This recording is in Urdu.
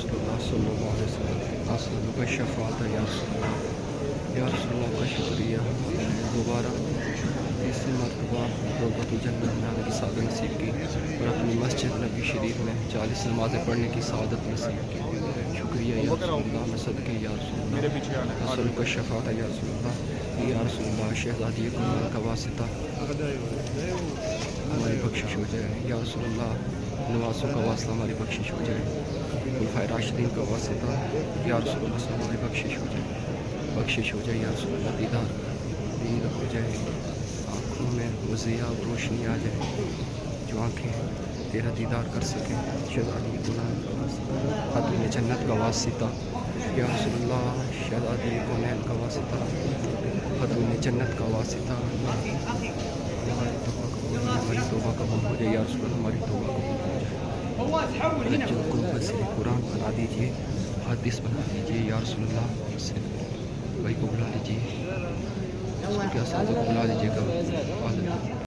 رسول اللہ صلی اللہ علیہ وسلم اسألک الشفاعۃ یا رسول اللہ، یا رسول اللہ کا شکریہ، دوبارہ تیسری مرتبہ رغبت الجنہ میں آنے کی سعادت نصیب کی اور اپنی مسجد نبی شریف میں 40 نمازیں پڑھنے کی سعادت نصیب کی۔ شکریہ یا رسول اللہ، میں صدقے یا رسول اللہ، اسألک الشفاعۃ یا رسول اللہ، یا رسول اللہ شہزادی کمال کا واسطہ ہماری بخشش ہو جائے، یا رسول اللہ نوازوں کا واسطہ ہماری بخشش ہو جائے، خلفائے راشدین کا واسطہ یا رسول اللہ سے ہماری بخشش ہو جائے، بخشش ہو جائے یا رسول اللہ، دیدار دید ہو جائے، آنکھوں میں وضیع روشنی آ جائے، جو آنکھیں تیرا دیدار کر سکیں، شہزادی گناہ کا واسطہ، خاتون جنت کا واسطہ یا رسول اللہ، شہزادی کونین کا واسطہ، خاتون جنت کا واسطہ، ہماری توبہ قبول ہو جائے یا رسول اللہ، ہماری توبہ قبول ہو جائے، جو کو وسیع قرآن بنا دیجیے، حدیث بنا دیجیے یا رسول اللہ، سے بھائی کو بلا دیجیے، اس کو کیا ساتھ بلا دیجیے گا